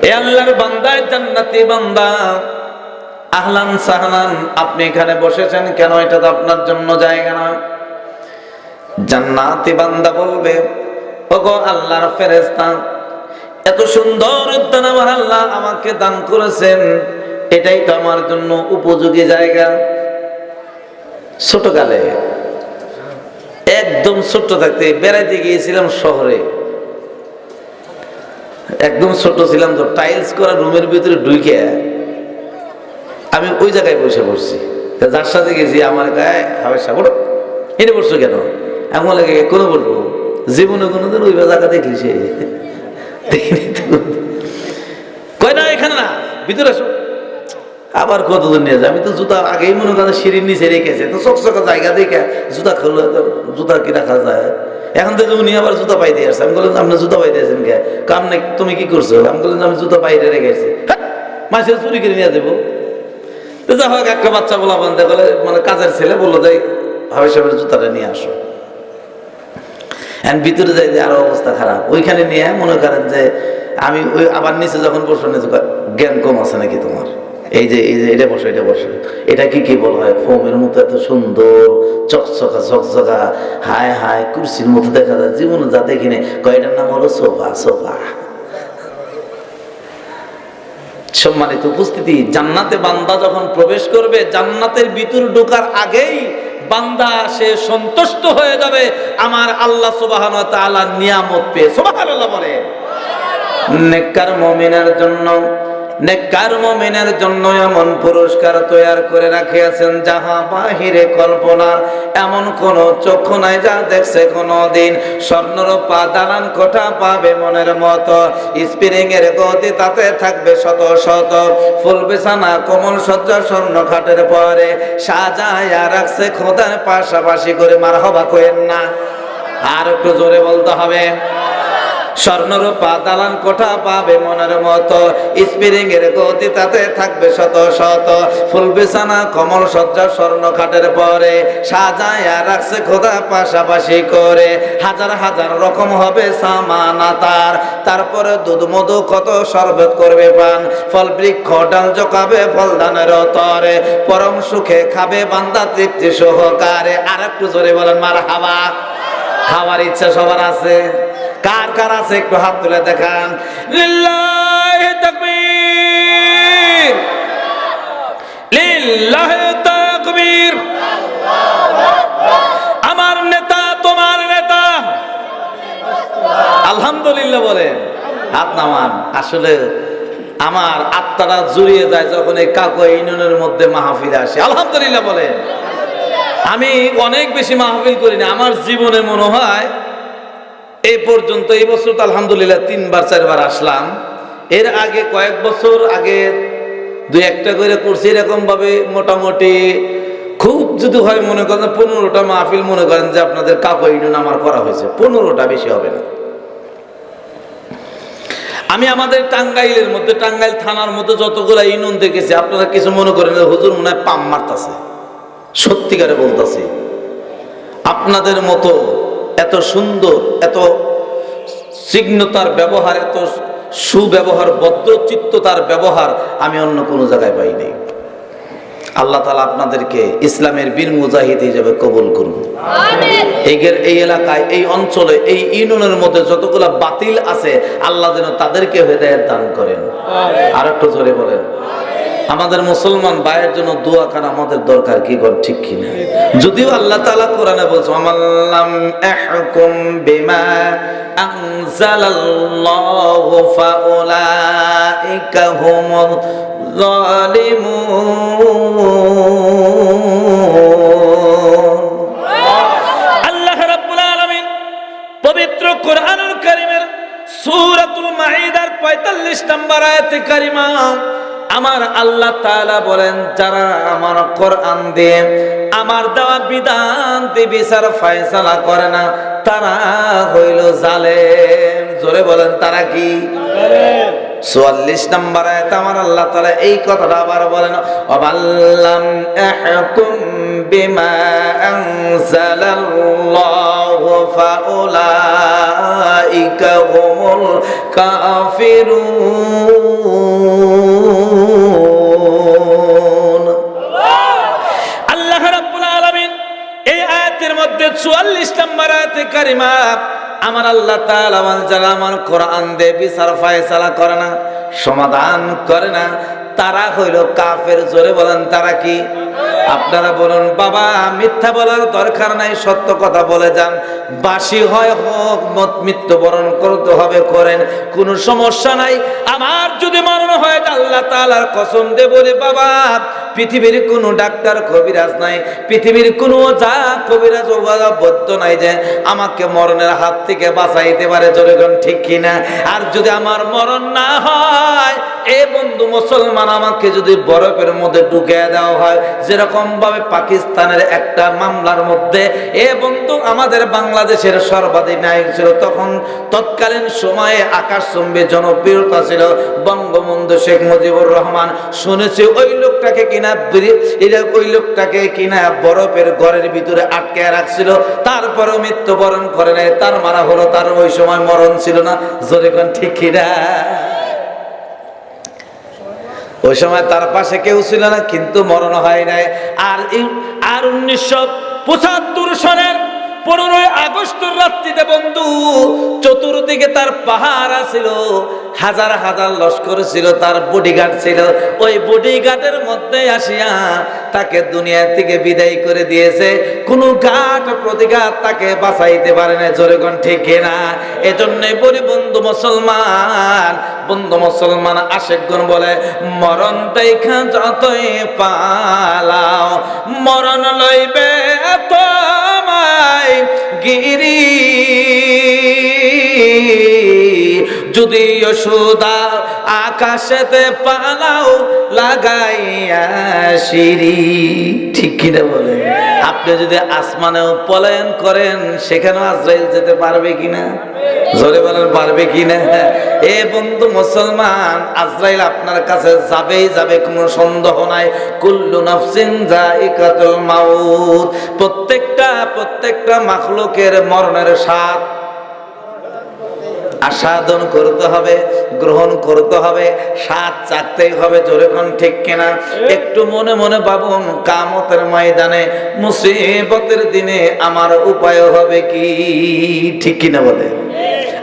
এ আল্লাহর বান্দা, জান্নাতি বান্দা, আহলান সাহলান, আপনি এখানে বসেছেন কেন? এটা তো আপনার জন্য জায়গা না। জান্নাতি বান্দা বলবে, ওগো আল্লাহর ফেরেশতা, এত সুন্দর উদ্যান আমার আল্লাহ আমাকে দান করেছেন, এটাই তো আমার জন্য উপযোগী জায়গা। ছোটকালে একদম ছোট থাকতে বেড়াইতে গিয়েছিলাম শহরে, একদম ছোট ছিলাম তো, টাইলস করা রুমের ভিতরে ঢুকে আমি ওই জায়গায় বসে পড়ছি। যার সাথে গেছি আমার গায়ে হাবেশা, বড় এনে পড়ছো কেন? এমন লাগে কোনো বলবো জীবনে কোনোদিন ওই জায়গা দেখলি সে কয় না এখানে না, ভিতরে আসো। আবার কতদিন নিয়ে যায়, আমি তো জুতা আগেই মনে করেন সিঁড়ির নিচে রেখেছে, তো চকচকা জায়গা দেখে জুতা খুললে জুতা কি রাখা যায়। এখন তো উনি আবার জুতা পাই দিয়ে আসছে। আমি বললাম আপনি জুতা পাই দিয়েছেন কে? কাম নেই, তুমি কি করছো? আমি বললাম আমি জুতা বাইরে রেখেছি। মাসে চুরি করে নিয়ে যাবো। যা হোক, একটা বাচ্চা বলা বান্ধে বলে, মানে কাজের ছেলে বললো যাই হাবে সাহেবের জুতাটা নিয়ে আসো। ভিতরে যাই যে আরো অবস্থা খারাপ, ওইখানে নিয়ে মনে করেন যে আমি ওই আবার নিচে যখন বসে জ্ঞান কম আছে নাকি তোমার? এই যে এটা বসো, এটা বসো, এটা কি বলা হয়? ফোমের মতো এত সুন্দর চকচকা চকচকা, হায় হায় কুরসির মতো দেখা যায়, জীবনে যা দেখিনি। কয়টার নাম হলো সোফা। সোফা। সম্মানিত উপস্থিতি, জান্নাতে বান্দা যখন প্রবেশ করবে, জান্নাতের ভিতর ঢোকার আগেই বান্দা সে সন্তুষ্ট হয়ে যাবে আমার আল্লাহ সুবহানাহু ওয়া তাআলার নিয়ামত পেয়ে। সুবহানাল্লাহ বলে। নেককার মুমিনের জন্য এমন পুরস্কার তৈরি করে রাখিয়াছেন যাহা বাহিরে কল্পনার এমন কোন চক্ষু নাই যা দেখছে কোনদিন। স্বর্ণরূপা দালান কোঠা পাবে মনের মতো, স্প্রিং এর গতি তাতে থাকবে শত শত, ফুল বিছানা কোমল সজ্জা স্বর্ণ খাটের পরে সাজায়া রাখছে খোদার পাশাপাশি করে। মারহাবা কইেন না, আর একটু জোরে বলতে হবে। স্বর্ণরূপা দালান কোঠা পাবে মনের মতো, স্প্রিং এর গতি তাতে থাকবে শত শত, ফুল বিছানা কমল সজ্জা স্বর্ণ খাটের পরে সাজায়া রাখছে খোদা পাশাপাশি করে। হাজার হাজার রকম হবে সামানা তার, তারপরে দুধ মধু কত শরবত করবে পান, ফল বৃক্ষ ডাল জোকাবে ফল ধানের তরে, পরম সুখে খাবে বান্দা তৃপ্তি সহকারে। আর একটু জোরে বলেন মারহাবা। খাওয়ার ইচ্ছা সবার আছে? কার কার আছে একটু হাত তুলে দেখান। লিল্লাহি তাকবীর, লিল্লাহি তাকবীর। আমার নেতা তোমার নেতা, আলহামদুলিল্লাহ বলেন। হাত নামান। আসলে আমার আত্মাটা জুড়িয়ে যায় যখন এই কাকু ইউনিয়নের মধ্যে মাহফিল আসে। আলহামদুলিল্লাহ বলেন। আমি অনেক বেশি মাহফিল করি না, আমার জীবনে মনে হয় এই পর্যন্ত, এই বছর তো আলহামদুলিল্লাহ 3বার 4বার আসলাম। এর আগে কয়েক বছর আগে 2-1টা করে করছি এরকম ভাবে। মোটামুটি খুব যদি হয় মনে করেন 15টা মাহফিল মনে করেন যে আপনাদের কাকু ইউনিয়ন আমার করা হয়েছে। 15টা, বেশি হবে না। আমি আমাদের টাঙ্গাইলের মধ্যে, টাঙ্গাইল থানার মধ্যে যতগুলো ইউনিয়ন দেখেছি, আপনারা কিছু মনে করেন হুজুর মনে হয় পাম মারতাছে। সত্যিকারে বলতাছি, আপনাদের মতো এত সুন্দর, এত সিগ্নতার ব্যবহার, এত সুব্যবহার, বদ্ধচিত্ততার ব্যবহার আমি অন্য কোনো জায়গায় পাই নাই। আল্লাহ তাআলা আপনাদেরকে ইসলামের বীর মুজাহিদ হিসেবে কবুল করুন। আমিন। এই এলাকায়, এই অঞ্চলে, এই ইউনিয়নের মধ্যে যতগুলা বাতিল আছে, আল্লাহ যেন তাদেরকে হেদায়েত দান করেন। আমিন। আর একটু জোরে বলেন। আমাদের মুসলমান ভাইয়ের জন্য দোয়া করা আমাদের দরকার, কি কোন ঠিক কিনা? যদিও আল্লাহ তাআলা কোরআনে বলছে আমাল্লাম ইহকুম বিমা আনজালাল্লাহু ফাউলাইকা হুমুল যালিমুন। আল্লাহ রাব্বুল আলামিন পবিত্র কোরআনুল কারীমের সূরাতুল মাঈদার 45 নম্বর আয়াতে কারিমা আমার আল্লাহ তাআলা বলেন, যারা আমার কোরআন দিয়ে, আমার দেওয়া বিধান দিয়ে বিচার ফয়সালা করে না, তারা হইল জালেম। জোরে বলেন, তারা কি? জালেম। 44 নম্বর আয়াতে আমার আল্লাহ তাআলা এই কথাটা আবার বলেন, ওয়াল্লাম ইহকুম বিমা আনজালাল্লাহু ফাউলাইকা হুমুল কাফিরুন। কারিমা আমার আল্লাহ তাআলা আমার কোরআন দিয়ে বিচার ফায়সালা করে না, সমাধান করে না, তারা হইল কাফের। জোরে বলেন তারা কি? আপনারা বলুন বাবা, মিথ্যা বলার দরকার নাই, সত্য কথা বলে যান। বাসি হয় হোক, মৃত্যুবরণ করতে হবে করেন, কোনো সমস্যা নাই। আমার যদি মরণ হয়, আল্লাহ তাআলার কসম দিয়ে বলি বাবা, পৃথিবীর কোনো ডাক্তার কবিরাজ নাই, পৃথিবীর কোনো যা কবিরাজ বৈদ্য নাই যে আমাকে মরণের হাত থেকে বাঁচাইতে পারে। জোরে কোন ঠিক কিনা? আর যদি আমার মরণ না হয়, এ বন্ধু মুসলমান, আমাকে যদি বরফের মধ্যে ঢুকিয়ে দেওয়া হয়, যেরকম ভাবে পাকিস্তানের একটা মামলার মধ্যে এ বন্ধু আমাদের বাংলাদেশের সর্বাধিক নায়ক ছিল, তখন তৎকালীন সময়ে আকাশচুম্বী জনপ্রিয়তা ছিল বঙ্গবন্ধু শেখ মুজিবুর রহমান। শুনেছি ওই লোকটাকে কিনা বরফের ঘরের ভিতরে আটকে রাখছিল, তারপরেও মৃত্যুবরণ করে নাই। তার মারা হলো তার ওই সময় মরণ ছিল না। জোরে কোন ঠিক কিনা? ওই সময় তার পাশে কেউ ছিল না, কিন্তু মরণ হয় নাই। আর 1975 সনের 15 আগস্টের রাত্রিতে বন্ধু চতুর্দিকে তার পাহারা ছিল, হাজার হাজার লস্কর ছিল, তার বডিগার্ড ছিল। ওই বডিগার্ডের মধ্যে আসিয়া তাকে দুনিয়া থেকে বিদায় করে দিয়েছে। কোনো ঘাট প্রতিঘাত তাকে বাঁচাইতে পারে না। জোরে কোন ঠিক না? এজন্যই বলি বন্ধু মুসলমান আশেকগণ বলে, মরণ দেখা যতই পালাও, মরণ লইবে তোমায় গিরি, যদি সুদা আকাশেতে পালাও লাগাইয়া সিঁড়ি। ঠিক কিনা বলে? আপনি যদি আসমানেও পলায়ন করেন, সেখানেও আজরাইল যেতে পারবে কিনা? জোরে বলেন পারবে কিনা? এ বন্ধু মুসলমান, আজরাইল আপনার কাছে যাবেই যাবে, কোনো সন্দেহ নাই। কুল্লু নাফসিন যায়িকাতুল মাউত। প্রত্যেকটা মাখলুকের মরণের স্বাদ আস্বাদন করতে হবে, গ্রহণ করতে হবে, স্বাদ চাকতেই হবে। জোরে কোন ঠিক কিনা? একটু মনে মনে ভাবুন, কিয়ামতের ময়দানে মুসিবতের দিনে আমার উপায় হবে কি? ঠিক কিনা বলে?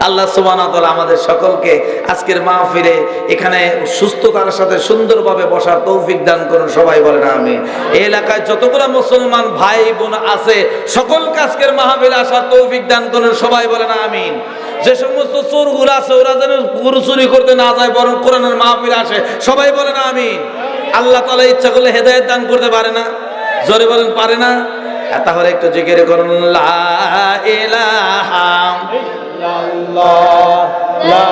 আল্লাহ সুবহানাহু ওয়া তাআলা আমাদের সকলকে আজকের মাহফিলে এখানে সুস্থতার সাথে সুন্দরভাবে বসার তৌফিক দান করুন। সবাই বলেন আমিন। এই এলাকায় যতগুলো মুসলমান ভাই বোন আছে, সকলকে আজকের মাহফিলে আসার তৌফিক দান করুন। সবাই বলেন আমিন। যে সমস্ত চোরগুলো আছে, ওরা যেন গরু চুরি করতে না যায়, বরং কোরআনের মাহফিলে আসে। সবাই বলেন আমিন। আল্লাহ তাআলা ইচ্ছা করলে হেদায়েত দান করতে পারে না? জোরে বলেন পারে না? তাহলে একটু জিকির করুন, লা ইলাহা ইল্লাল্লাহ, লা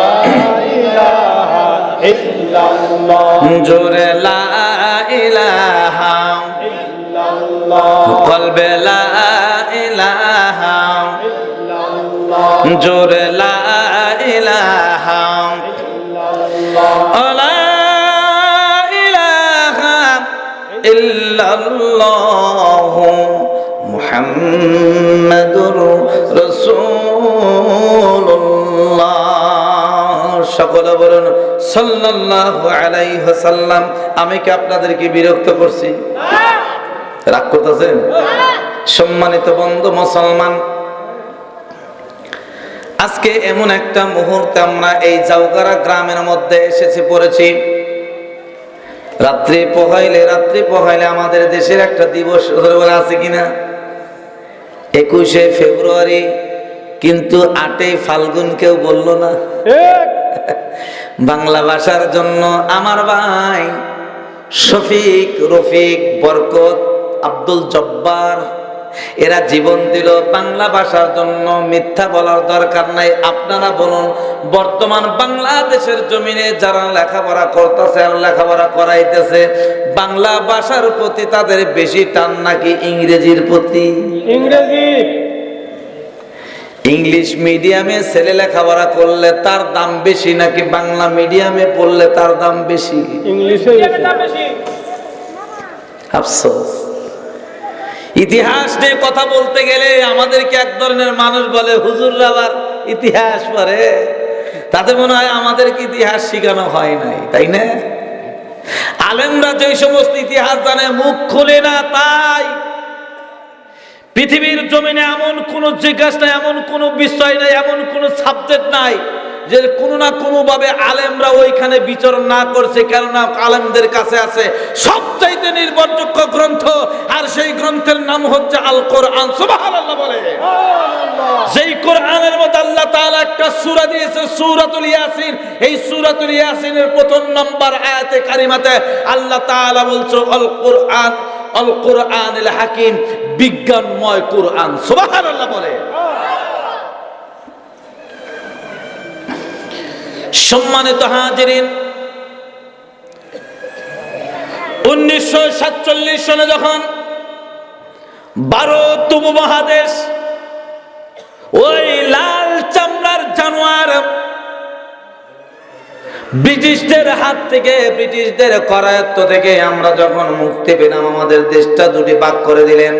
ইলাহা ইল্লাল্লাহ, জোরে লা ইলাহা ইল্লাল্লাহ, কলবে লা ইলাহা ইল্লাল্লাহ, জোরে লা ইলাহা ইল্লাল্লাহ, লা ইলাহা ইল্লাল্লাহ, মুহাম্মাদুর রাসূলুল্লাহ। সকলে বলুন সাল্লাল্লাহু আলাইহি ওয়াসাল্লাম। আমি কি আপনাদেরকে বিরক্ত করছি? রাগ করতেছেন? সম্মানিত বন্ধু মুসলমান, আজকে এমন একটা মুহূর্তে আমরা এই জাউগারা গ্রামের মধ্যে এসেছি পড়েছি। রাত্রি পোহাইলে আমাদের দেশের একটা দিবস বলে আছে কিনা? 21শে ফেব্রুয়ারি, কিন্তু 8ই ফাল্গুন কেউ বলল না। বাংলা ভাষার জন্য আমার ভাই শফিক, রফিক, বরকত, আব্দুল জব্বার এরা জীবন দিল বাংলা ভাষার জন্য। মিথ্যা বলার দরকার নাই। আপনারা বলুন, বর্তমান বাংলাদেশের জমিনে যারা লেখাপড়া করতেছে আর লেখাপড়া করাইতেছে, বাংলা ভাষার প্রতি তাদের বেশি টান নাকি ইংরেজির প্রতি? ইংলিশ মিডিয়ামে ছেলে লেখাপড়া করলে তার দাম বেশি নাকি বাংলা মিডিয়ামে পড়লে তার দাম বেশি? ইংলিশে বেশি। আফসোস। ইতিহাস নিয়ে কথা বলতে গেলে আমাদেরকে এক ধরনের মানুষ বলে, হুজুররা আবার ইতিহাস পড়ে, তাদের মনে হয় আমাদেরকে ইতিহাস শেখানো হয় নাই, তাই না? আলেমরা যে সমস্ত ইতিহাস জানে মুখ খুলে না, তাই পৃথিবীর জমিনে এমন কোনো জিজ্ঞাসা নাই, এমন কোনো বিষয় নাই, এমন কোনো সাবজেক্ট নাই যে কোনো না কোনো ভাবে আলেমরা ওইখানে বিচরণ না করছে। কেননা আলেমদের কাছে আছে সবচাইতে নির্ভরযোগ্য গ্রন্থ, আর সেই গ্রন্থের নাম হচ্ছে আল কোরআন। সুবহানাল্লাহ বলে। যেই কোরআনের মধ্যে আল্লাহ তাআলা একটা সূরা দিয়েছে, সূরাতুল ইয়াসিন। এই সূরাতুল ইয়াসিনের প্রথম নাম্বার আয়াতে কারিমাতে আল্লাহ তাআলা বলছে আল কোরআন, আল কোরআনুল হাকিম, বিজ্ঞানময় কোরআন। সুবহানাল্লাহ বলে। সম্মানিত হাজিরিন, 1947 সনে যখন ভারত উপমহাদেশ ওই লাল চামড়ার জানোয়ার ব্রিটিশদের হাত থেকে, ব্রিটিশদের করায়ত্ত থেকে আমরা যখন মুক্তি পেলাম, আমাদের দেশটা দুটি ভাগ করে দিলেন।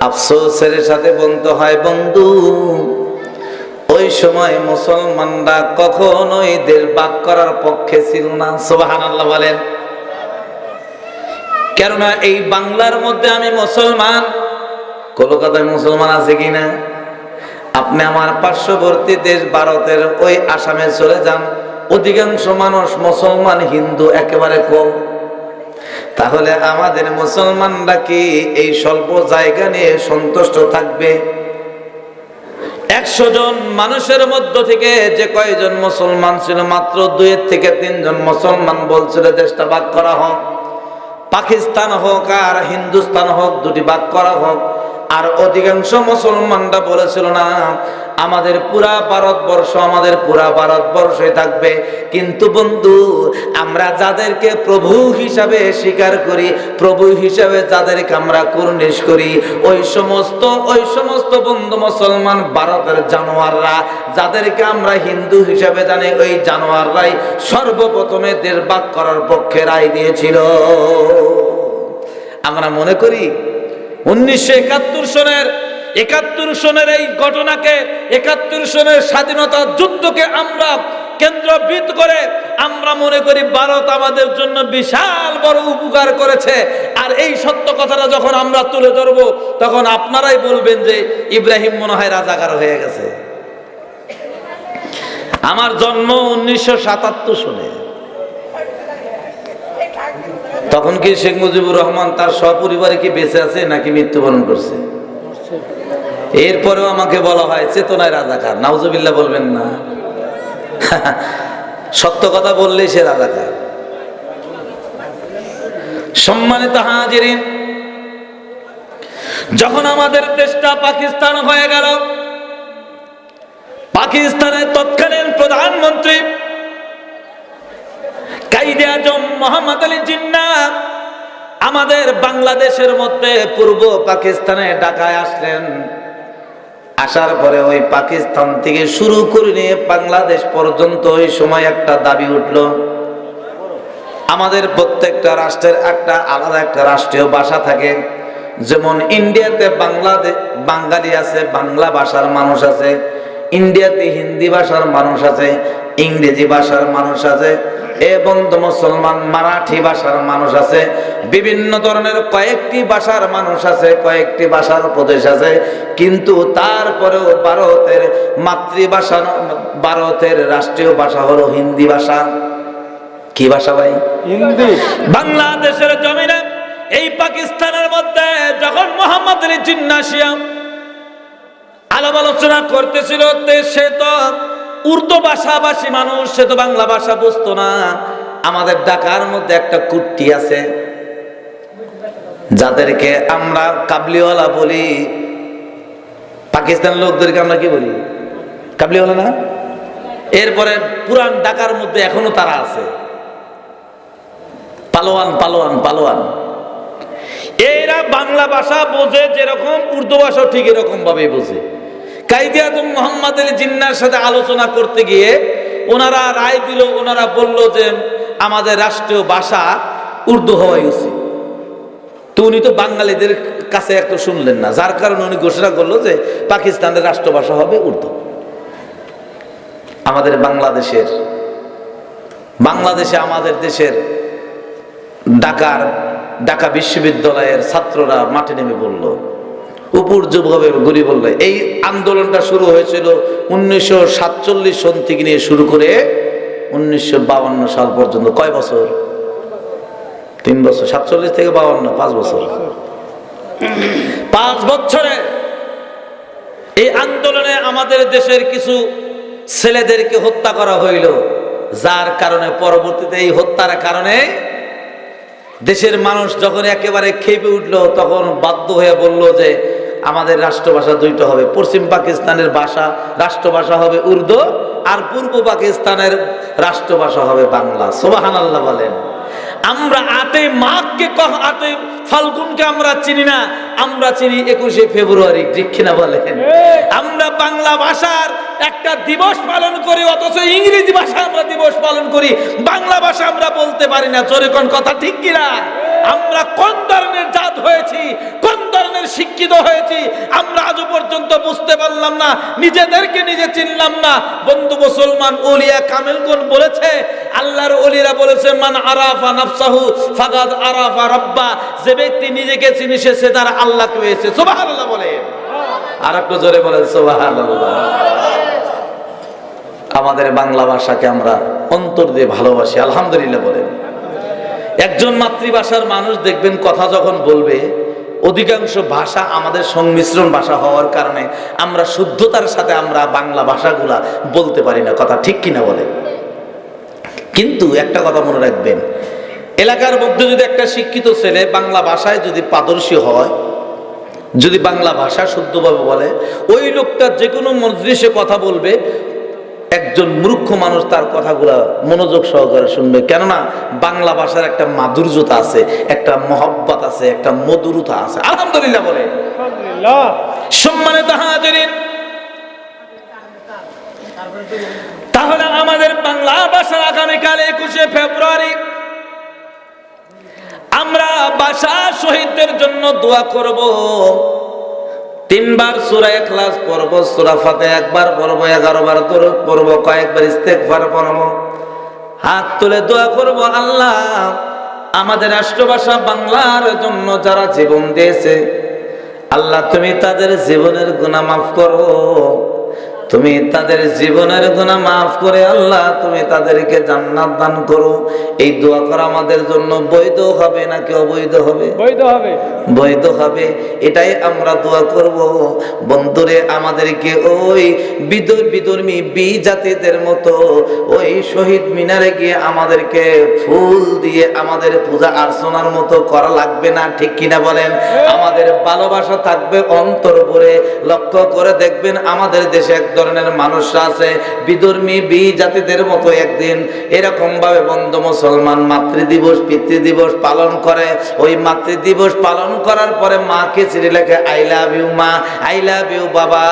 আফসোসের সাথে বলতে হয় বন্ধু, ওই সময় মুসলমানরা কখনোই দেশ ভাগ করার পক্ষে ছিল না। সুবহানাল্লাহ বলেন। কেননা এই বাংলার মধ্যে আমি মুসলমান, কলকাতায় মুসলমান আছে কিনা? আপনি আমার পার্শ্ববর্তী দেশ ভারতের ওই আসামে চলে যান, অধিকাংশ মানুষ মুসলমান, হিন্দু একেবারে কম। তাহলে আমাদের মুসলমানরা কি এই স্বল্প জায়গা নিয়ে সন্তুষ্ট থাকবে? 100 জন মানুষের মধ্য থেকে যে কয়জন মুসলমান ছিল, মাত্র 2 থেকে 3 জন মুসলমান বলছিল দেশটা ভাগ করা হোক, পাকিস্তান হোক আর হিন্দুস্তান হোক, দুটি ভাগ করা হোক। আর অধিকাংশ মুসলমানরা বলেছিল না, আমাদের পুরা ভারতবর্ষ, আমাদের পুরা ভারতবর্ষই থাকবে। কিন্তু বন্ধু, আমরা যাদেরকে প্রভু হিসাবে স্বীকার করি, প্রভু হিসাবে যাদেরকে আমরা কুর্নিশ করি, ওই সমস্ত বন্ধু মুসলমান ভারতের জানোয়াররা, যাদেরকে আমরা হিন্দু হিসাবে জানি, ওই জানোয়াররাই সর্বপ্রথমে দেশ ভাগ করার পক্ষে রায় দিয়েছিল। আমরা মনে করি 1971 সনের এই ঘটনাকে, 71 সনের স্বাধীনতা যুদ্ধকে আমরা কেন্দ্রবিন্দু করে আমরা মনে করি ভারত আমাদের জন্য বিশাল বড় উপকার করেছে। আর এই সত্য কথাটা যখন আমরা তুলে ধরবো, তখন আপনারাই বলবেন যে ইব্রাহিম মনে হয় রাজাকার হয়ে গেছে। আমার জন্ম 1977 সনে। তখন কি শেখ মুজিবুর রহমান তার সপরিবারে কি বেঁচে আছে নাকি মৃত্যুবরণ করছে? এরপরেও আমাকে বলা হয় চেতনায় রাজাকার। নাউজুবিল্লাহ বলবেন না। সত্য কথা বললেই সে রাজাকার। সম্মানিত হাজিরিন, যখন আমাদের দেশটা পাকিস্তান হয়ে গেল, পাকিস্তানের তৎকালীন প্রধানমন্ত্রী কায়েদে আজম মোহাম্মদ আলী জিন্নাহ আমাদের বাংলাদেশের মধ্যে পূর্ব পাকিস্তানে ঢাকায় আসলেন। আসার পরে ওই পাকিস্তান থেকে শুরু করে নিয়ে বাংলাদেশ পর্যন্ত ওই সময় একটা দাবি উঠল, আমাদের প্রত্যেকটা রাষ্ট্রের একটা আলাদা একটা রাষ্ট্রীয় ভাষা থাকে। যেমন ইন্ডিয়াতে বাঙালি আছে, বাংলা ভাষার মানুষ আছে, ইন্ডিয়াতে হিন্দি ভাষার মানুষ আছে, ইংরেজি ভাষার মানুষ আছে, এবং মুসলমান মারাঠি ভাষার মানুষ আছে, বিভিন্ন ধরনের কয়েকটি ভাষার মানুষ আছে, কয়েকটি ভাষার প্রদেশ আছে। কিন্তু তারপরেও ভারতের মাতৃভাষা, ভারতের রাষ্ট্রীয় ভাষা হলো হিন্দি ভাষা। কি ভাষা ভাই? হিন্দি। বাংলাদেশের জমিনে এই পাকিস্তানের মধ্যে যখন মোহাম্মদ আলী জিন্নাহ আলাপ আলোচনা করতেছিল, সে তো উর্দু ভাষাভাষী মানুষ, সে তো বাংলা ভাষা বুঝতো না। আমাদের ঢাকার মধ্যে একটা কুট্টি আছে, যাদেরকে আমরা কাবলিওয়ালা বলি। পাকিস্তান লোকদেরকে আমরা কি বলি? কাবলিওয়ালা না? এরপরে পুরান ঢাকার মধ্যে এখনো তারা আছে, পালোয়ান পালোয়ান পালোয়ান। এরা বাংলা ভাষা বোঝে যেরকম, উর্দু ভাষা ঠিক এরকম ভাবে বোঝে। কায়েদে আজম মোহাম্মদ আলী জিন্নাহর সাথে আলোচনা করতে গিয়ে ওনারা রায় দিল, ওনারা বলল যে আমাদের রাষ্ট্রীয় ভাষা উর্দু হওয়াই উচিত। তো উনি তো বাঙালিদের কাছে একটু শুনলেন না, যার কারণে উনি ঘোষণা করলো যে পাকিস্তানের রাষ্ট্রভাষা হবে উর্দু। আমাদের বাংলাদেশে আমাদের দেশের ঢাকার ঢাকা বিশ্ববিদ্যালয়ের ছাত্ররা মাঠে নেমে বলল, উপর্যুপভাবে গুলি বলল। এই আন্দোলনটা শুরু হয়েছিল 1947 সন থেকে নিয়ে শুরু করে 1952 সাল পর্যন্ত। কয় বছর? 3 বছর। 47 থেকে 52, 5 বছর। 5 বছরে এই আন্দোলনে আমাদের দেশের কিছু ছেলেদেরকে হত্যা করা হইল, যার কারণে পরবর্তীতে এই হত্যার কারণে দেশের মানুষ যখন একেবারে খেপে উঠলো, তখন বাধ্য হয়ে বলল যে আমাদের রাষ্ট্রভাষা দুইটা হবে। পশ্চিম পাকিস্তানের ভাষা রাষ্ট্রভাষা হবে উর্দু, আর পূর্ব পাকিস্তানের রাষ্ট্রভাষা হবে বাংলা। সুবহানাল্লাহ বলেন। আমরা 8 মাঘকে 8 ফাল্গুনকে আমরা চিনি না, আমরা চিনি 21শে ফেব্রুয়ারি। ঠিক কিনা বলেন? আমরা বাংলা ভাষার একটা দিবস পালন করি, অথচ ইংরেজি ভাষা আমরা দিবস পালন করি, বাংলা ভাষা আমরা বলতে পারি না। জোরে কোন কথা ঠিক কিনা? আমরা কোন ধরনের জাত হয়েছি, কোন ধরনের শিক্ষিত হয়েছি, আমরা আজও পর্যন্ত বুঝতে পারলাম না, নিজেদেরকে নিজে চিনলাম না। বন্ধু মুসলমান, ওলিয়া কামেলগণ বলেছে, আল্লাহর ওলিরা বলেছে, মান আরাফা নাফসাহু ফাকাদ আরাফা রাব্বা। যে ব্যক্তি নিজেকে চিনে সে তার আল্লাহকে পেয়েছে। সুবহানাল্লাহ বলেন। আর একটু জোরে বলেন সুবহানাল্লাহ। আমাদের বাংলা ভাষাকে আমরা অন্তর দিয়ে ভালোবাসি, আলহামদুলিল্লাহ বলেন। একজন মাতৃভাষার মানুষ দেখবেন কথা যখন বলবে, অধিকাংশ ভাষা আমাদের সংমিশ্রণ ভাষা হওয়ার কারণে আমরা শুদ্ধতার সাথে আমরা বাংলা ভাষাগুলা বলতে পারি না। কথা ঠিক কিনা বলেন? কিন্তু একটা কথা মনে রাখবেন, এলাকার মধ্যে যদি একটা শিক্ষিত ছেলে বাংলা ভাষায় যদি পারদর্শী হয়, যদি বাংলা ভাষা শুদ্ধভাবে বলে, ওই লোকটা যে কোনো মজলিসে কথা বলবে, একজন মূর্খ মানুষ তার কথাগুলা মনোযোগ সহকারে শুনবে। কেননা বাংলা ভাষার একটা মাধুর্যতা আছে, একটা মহব্বত আছে, একটা মধুরতা আছে। আলহামদুলিল্লাহ বলে। সম্মানিত হাজিরিন, তাহলে আমাদের বাংলা ভাষার আগামীকাল 21শে ফেব্রুয়ারি আমরা ভাষা শহীদদের জন্য দোয়া করব। 3 বার সূরা ইখলাস পড়ব, সূরা ফাতিহা একবার পড়ব, 11 বার দরুদ পড়ব, কয়েকবার ইস্তেগফার পড়ব, হাত তুলে দোয়া করব, আল্লাহ আমাদের রাষ্ট্রভাষা বাংলার জন্য যারা জীবন দিয়েছে, আল্লাহ তুমি তাদের জীবনের গুনাহ মাফ করো, তুমি তাদের জীবনের গুনাহ মাফ করে আল্লাহ তুমি তাদেরকে জান্নাত দান করো। এই দোয়া করা আমাদের জন্য বৈধ হবে নাকি অবৈধ হবে? বৈধ হবে। বৈধ হবে। এটাই আমরা দোয়া করব। বন্ধুরে, আমাদেরকে ওই বিধর্মী জাতিদের মতো ওই শহীদ মিনারে গিয়ে আমাদেরকে ফুল দিয়ে আমাদের পূজা অর্চনার মতো করা লাগবে না। ঠিক কিনা বলেন? আমাদের ভালোবাসা থাকবে অন্তর ভরে। লক্ষ্য করে দেখবেন আমাদের দেশে এক ধরনের মানুষ আছে বিধর্মী জাতিদের মতো একদিন এরকম ভাবে বন্ধু মুসলমান মাতৃদিবস পিতৃদিবস পালন করে। ওই মাতৃদিবস পালন করার পরে মাকে চিঠি লেখে, আই লাভ ইউ মা, আই লাভ ইউ বাবা।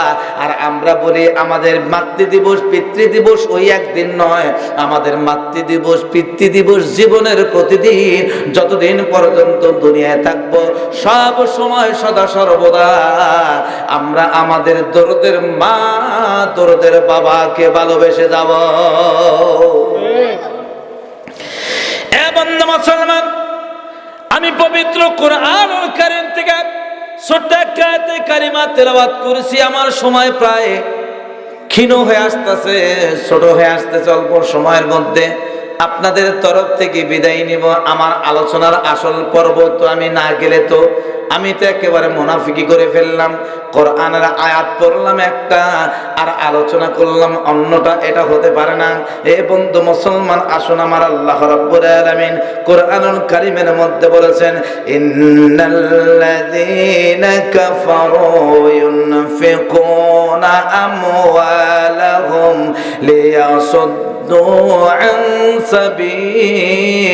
আর আমরা বলি আমাদের মাতৃদিবস পিতৃদিবস ওই একদিন নয়, আমাদের মাতৃদিবস পিতৃদিবস জীবনের প্রতিদিন, যতদিন পর্যন্ত দুনিয়ায় থাকবো সব সময় সদা সর্বদা আমরা আমাদের দরদের মা দরদের বাবাকে ভালোবেসে যাব। এ বন্ধু মুসলমান, আমি পবিত্র কোরআনুল কারীম থেকে ছোট্ট একটা আয়াতে কারিমা তেলাওয়াত করেছি। আমার সময় প্রায় ক্ষীণ হয়ে আসতেছে, ছোট হয়ে আসতেছে। অল্প সময়ের মধ্যে আপনাদের তরফ থেকে বিদায় নিব। আমার আলোচনার আসল পর্ব তো আমি না গেলে তো আমি তো একেবারে মুনাফিকি করে ফেললাম। কোরআনের আয়াত পড়লাম একটা আর আলোচনা করলাম অন্যটা, এটা হতে পারে না। এ বন্ধু মুসলমান, আসুন আমার আল্লাহ রাব্বুল আলামিন কোরআনুল কারীমের মধ্যে বলেছেন, ইন্নাল্লাযীনা কাফারু ইউনফিকুনা আমওয়ালাহুম লিয়াসুদ্দু আন সাবিলিল্লাহ